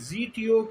ZTO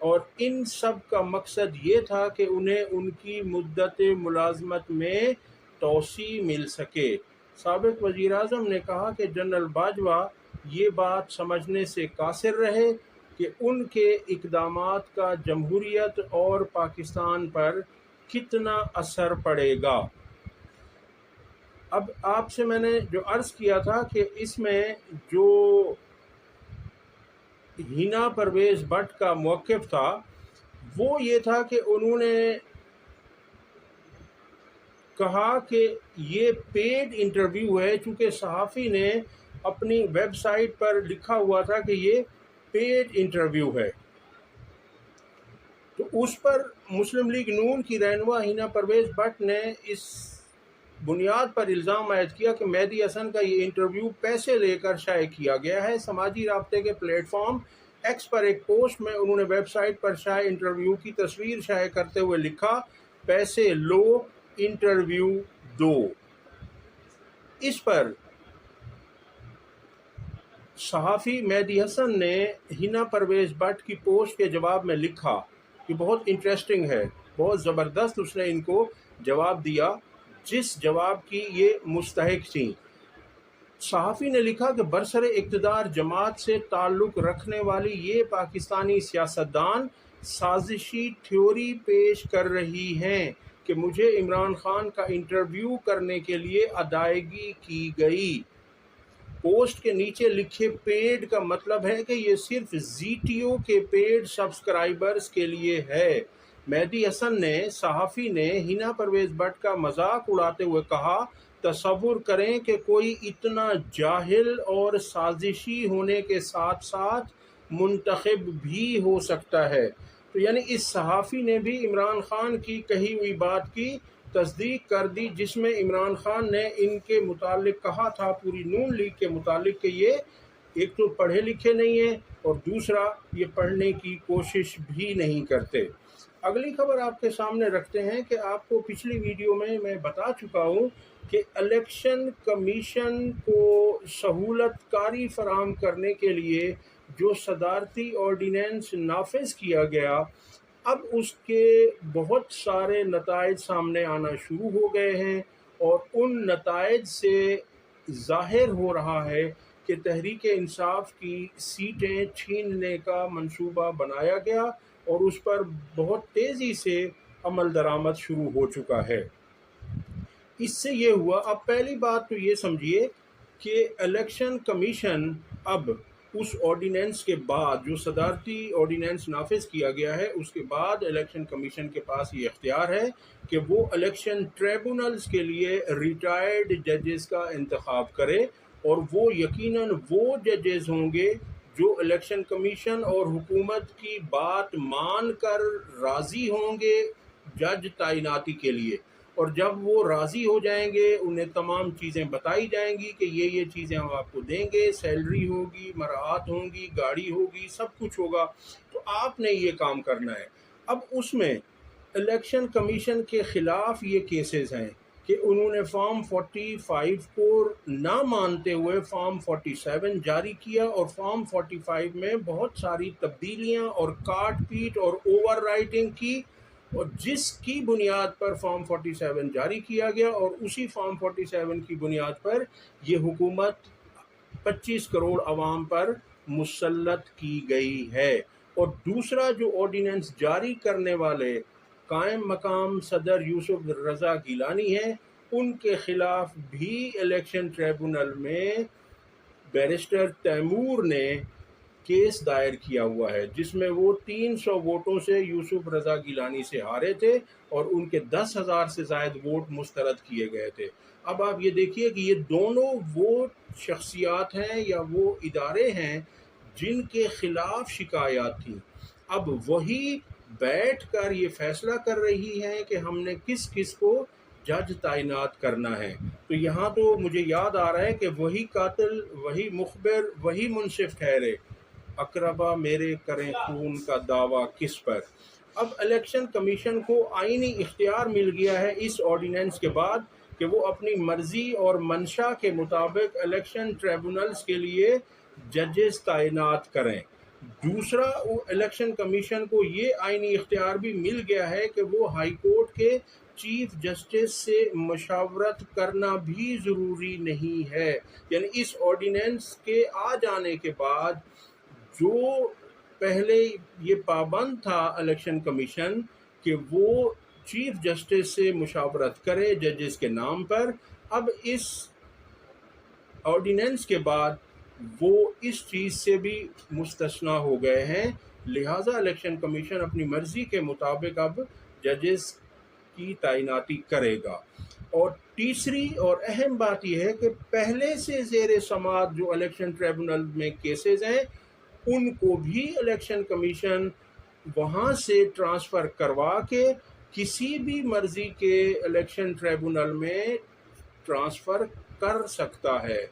اور ان سب کا مقصد یہ تھا کہ انہیں ان کی مدت ملازمت میں توسیع مل سکے۔ سابق وزیر اعظم نے کہا کہ جنرل باجوہ یہ بات سمجھنے سے قاصر رہے کہ ان کے اقدامات کا جمہوریت اور پاکستان پر کتنا اثر پڑے گا۔ اب آپ سے میں نے جو عرض کیا تھا کہ اس میں جو ہینا پرویز بٹ کا موقف تھا وہ یہ تھا کہ انہوں نے کہا کہ یہ پیڈ انٹرویو ہے، چونکہ صحافی نے اپنی ویب سائٹ پر لکھا ہوا تھا کہ یہ پیڈ انٹرویو ہے، تو اس پر مسلم لیگ نون کی رہنما ہینا پرویز بٹ نے اس بنیاد پر الزام عائد کیا کہ مہدی حسن کا یہ انٹرویو پیسے لے کر شائع کیا گیا ہے۔ سماجی رابطے کے پلیٹ فارم ایکس پر ایک پوسٹ میں انہوں نے ویب سائٹ پر شائع انٹرویو کی تصویر شائع کرتے ہوئے لکھا، پیسے لو انٹرویو دو۔ اس پر صحافی مہدی حسن نے ہینا پرویز بٹ کی پوسٹ کے جواب میں لکھا کہ بہت انٹرسٹنگ ہے، بہت زبردست اس نے ان کو جواب دیا جس جواب کی یہ مستحق تھیں۔ صحافی نے لکھا کہ برسر اقتدار جماعت سے تعلق رکھنے والی یہ پاکستانی سیاستدان سازشی تھیوری پیش کر رہی ہیں کہ مجھے عمران خان کا انٹرویو کرنے کے لیے ادائیگی کی گئی۔ پوسٹ کے نیچے لکھے پیڈ کا مطلب ہے کہ یہ صرف زی ٹی او کے پیڈ سبسکرائبرز کے لیے ہے۔ مہدی حسن نے صحافی نے ہینا پرویز بٹ کا مذاق اڑاتے ہوئے کہا، تصور کریں کہ کوئی اتنا جاہل اور سازشی ہونے کے ساتھ ساتھ منتخب بھی ہو سکتا ہے۔ تو یعنی اس صحافی نے بھی عمران خان کی کہی ہوئی بات کی تصدیق کر دی، جس میں عمران خان نے ان کے متعلق کہا تھا، پوری نون لیگ کے متعلق، کہ یہ ایک تو پڑھے لکھے نہیں ہیں اور دوسرا یہ پڑھنے کی کوشش بھی نہیں کرتے۔ اگلی خبر آپ کے سامنے رکھتے ہیں کہ آپ کو پچھلی ویڈیو میں بتا چکا ہوں کہ الیکشن کمیشن کو سہولت کاری فراہم کرنے کے لیے جو صدارتی آرڈیننس نافذ کیا گیا، اب اس کے بہت سارے نتائج سامنے آنا شروع ہو گئے ہیں، اور ان نتائج سے ظاہر ہو رہا ہے کہ تحریک انصاف کی سیٹیں چھیننے کا منصوبہ بنایا گیا اور اس پر بہت تیزی سے عمل درآمد شروع ہو چکا ہے۔ اس سے یہ ہوا، اب پہلی بات تو یہ سمجھیے کہ الیکشن کمیشن اب اس آرڈیننس کے بعد جو صدارتی آرڈیننس نافذ کیا گیا ہے، اس کے بعد الیکشن کمیشن کے پاس یہ اختیار ہے کہ وہ الیکشن ٹریبونلز کے لیے ریٹائرڈ ججز کا انتخاب کرے، اور وہ یقیناً وہ ججز ہوں گے جو الیکشن کمیشن اور حکومت کی بات مان کر راضی ہوں گے جج تعیناتی کے لیے، اور جب وہ راضی ہو جائیں گے انہیں تمام چیزیں بتائی جائیں گی کہ یہ چیزیں ہم آپ کو دیں گے، سیلری ہوگی، مراعات ہوں گی، گاڑی ہوگی، سب کچھ ہوگا، تو آپ نے یہ کام کرنا ہے۔ اب اس میں الیکشن کمیشن کے خلاف یہ کیسز ہیں کہ انہوں نے فارم 45 کو نہ مانتے ہوئے فارم 47 جاری کیا، اور فارم 45 میں بہت ساری تبدیلیاں اور کاٹ پیٹ اور اوور رائٹنگ کی، اور جس کی بنیاد پر فارم 47 جاری کیا گیا، اور اسی فارم 47 کی بنیاد پر یہ حکومت 25 کروڑ عوام پر مسلط کی گئی ہے۔ اور دوسرا جو آرڈیننس جاری کرنے والے قائم مقام صدر یوسف رضا گیلانی ہیں، ان کے خلاف بھی الیکشن ٹریبونل میں بیرسٹر تیمور نے کیس دائر کیا ہوا ہے، جس میں وہ 300 ووٹوں سے یوسف رضا گیلانی سے ہارے تھے اور ان کے 10,000 سے زائد ووٹ مسترد کیے گئے تھے۔ اب آپ یہ دیکھیے کہ یہ دونوں وہ شخصیات ہیں یا وہ ادارے ہیں جن کے خلاف شکایات تھیں، اب وہی بیٹھ کر یہ فیصلہ کر رہی ہیں کہ ہم نے کس کس کو جج تعینات کرنا ہے۔ تو یہاں تو مجھے یاد آ رہا ہے کہ وہی قاتل، وہی مخبر، وہی منصف ٹھہرے، اقربا میرے کریں خون کا دعویٰ کس پر۔ اب الیکشن کمیشن کو آئینی اختیار مل گیا ہے اس آرڈیننس کے بعد کہ وہ اپنی مرضی اور منشا کے مطابق الیکشن ٹریبونلز کے لیے ججز تعینات کریں۔ دوسرا، وہ الیکشن کمیشن کو یہ آئینی اختیار بھی مل گیا ہے کہ وہ ہائی کورٹ کے چیف جسٹس سے مشاورت کرنا بھی ضروری نہیں ہے. یعنی اس آرڈیننس کے آ جانے کے بعد جو پہلے یہ پابند تھا الیکشن کمیشن کہ وہ چیف جسٹس سے مشاورت کرے ججز کے نام پر، اب اس آرڈیننس کے بعد وہ اس چیز سے بھی مستثنیٰ ہو گئے ہیں. لہٰذا الیکشن کمیشن اپنی مرضی کے مطابق اب ججز کی تعیناتی کرے گا. اور تیسری اور اہم بات یہ ہے کہ پہلے سے زیر سماعت جو الیکشن ٹریبونل میں کیسز ہیں ان کو بھی الیکشن کمیشن وہاں سے ٹرانسفر کروا کے کسی بھی مرضی کے الیکشن ٹریبونل میں ٹرانسفر کر سکتا ہے.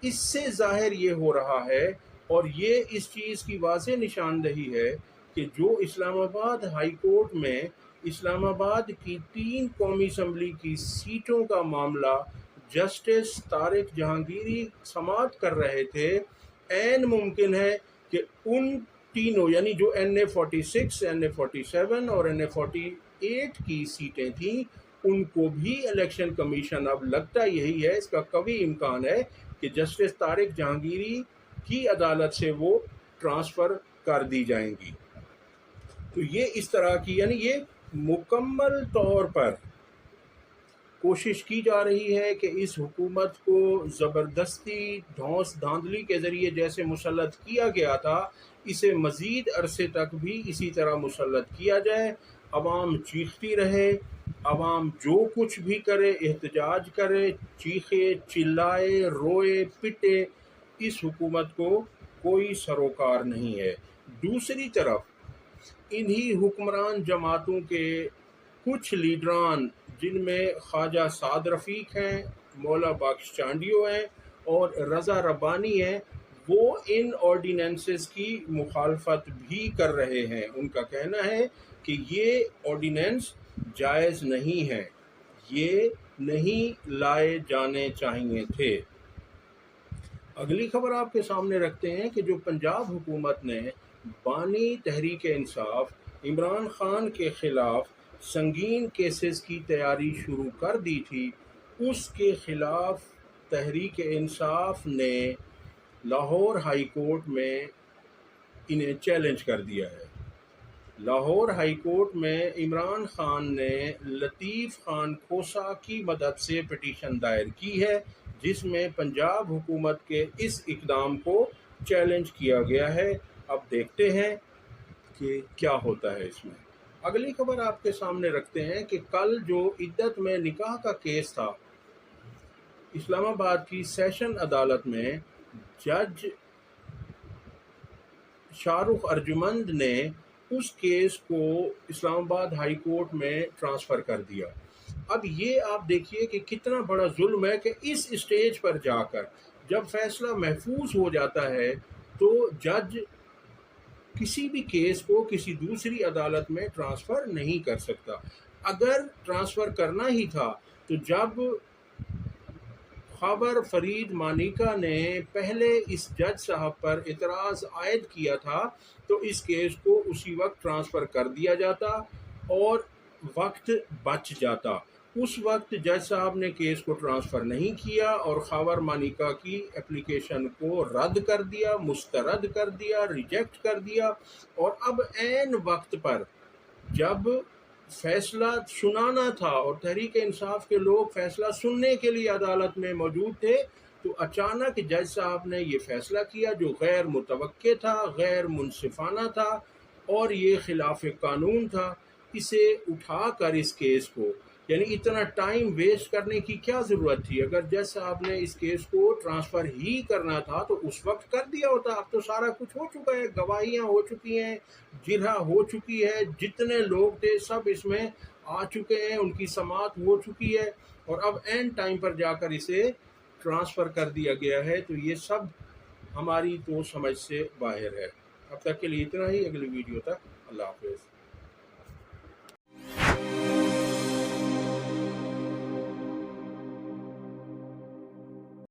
اس سے ظاہر یہ ہو رہا ہے اور یہ اس چیز کی واضح نشاندہی ہے کہ جو اسلام آباد ہائی کورٹ میں اسلام آباد کی 3 قومی اسمبلی کی سیٹوں کا معاملہ جسٹس طارق جہانگیری سماعت کر رہے تھے، عین ممکن ہے کہ ان تینوں یعنی جو NA 46 NA 47 اور NA 48 کی سیٹیں تھیں ان کو بھی الیکشن کمیشن اب لگتا یہی ہے، اس کا قوی امکان ہے کہ جسٹس طارق جہانگیری کی عدالت سے وہ ٹرانسفر کر دی جائیں گی. تو یہ اس طرح کی یعنی یہ مکمل طور پر کوشش کی جا رہی ہے کہ اس حکومت کو زبردستی دھونس دھاندلی کے ذریعے جیسے مسلط کیا گیا تھا اسے مزید عرصے تک بھی اسی طرح مسلط کیا جائے. عوام چیختی رہے، عوام جو کچھ بھی کرے، احتجاج کرے، چیخے، چلائے، روئے، پٹے، اس حکومت کو کوئی سروکار نہیں ہے. دوسری طرف انہی حکمران جماعتوں کے کچھ لیڈران جن میں خواجہ سعد رفیق ہیں، مولا بخش چانڈیو ہیں اور رضا ربانی ہیں، وہ ان آرڈیننسز کی مخالفت بھی کر رہے ہیں. ان کا کہنا ہے کہ یہ آرڈیننس جائز نہیں ہے، یہ نہیں لائے جانے چاہیے تھے. اگلی خبر آپ کے سامنے رکھتے ہیں کہ جو پنجاب حکومت نے بانی تحریک انصاف عمران خان کے خلاف سنگین کیسز کی تیاری شروع کر دی تھی، اس کے خلاف تحریک انصاف نے لاہور ہائی کورٹ میں انہیں چیلنج کر دیا ہے. لاہور ہائی کورٹ میں عمران خان نے لطیف خان کھوسہ کی مدد سے پٹیشن دائر کی ہے جس میں پنجاب حکومت کے اس اقدام کو چیلنج کیا گیا ہے. اب دیکھتے ہیں کہ کیا ہوتا ہے اس میں. اگلی خبر آپ کے سامنے رکھتے ہیں کہ کل جو عدت میں نکاح کا کیس تھا اسلام آباد کی سیشن عدالت میں جج شاہ رخ ارجمند نے اس کیس کو اسلام آباد ہائی کورٹ میں ٹرانسفر کر دیا. اب یہ آپ دیکھیے کہ کتنا بڑا ظلم ہے کہ اس اسٹیج پر جا کر جب فیصلہ محفوظ ہو جاتا ہے تو جج کسی بھی کیس کو کسی دوسری عدالت میں ٹرانسفر نہیں کر سکتا. اگر ٹرانسفر کرنا ہی تھا تو جب خاور فرید مانیکا نے پہلے اس جج صاحب پر اعتراض عائد کیا تھا تو اس کیس کو اسی وقت ٹرانسفر کر دیا جاتا اور وقت بچ جاتا. اس وقت جج صاحب نے کیس کو ٹرانسفر نہیں کیا اور خاور مانیکا کی اپلیکیشن کو رد کر دیا، مسترد کر دیا، ریجیکٹ کر دیا. اور اب عین وقت پر جب فیصلہ سنانا تھا اور تحریک انصاف کے لوگ فیصلہ سننے کے لیے عدالت میں موجود تھے تو اچانک جج صاحب نے یہ فیصلہ کیا جو غیر متوقع تھا، غیر منصفانہ تھا اور یہ خلاف قانون تھا. اسے اٹھا کر اس کیس کو یعنی اتنا ٹائم ویسٹ کرنے کی کیا ضرورت تھی؟ اگر جج صاحب نے اس کیس کو ٹرانسفر ہی کرنا تھا تو اس وقت کر دیا ہوتا. اب تو سارا کچھ ہو چکا ہے، گواہیاں ہو چکی ہیں، جرح ہو چکی ہے، جتنے لوگ تھے سب اس میں آ چکے ہیں، ان کی سماعت ہو چکی ہے اور اب اینڈ ٹائم پر جا کر اسے ٹرانسفر کر دیا گیا ہے. تو یہ سب ہماری تو سمجھ سے باہر ہے. اب تک کے لیے اتنا ہی، اگلی ویڈیو تک اللہ حافظ.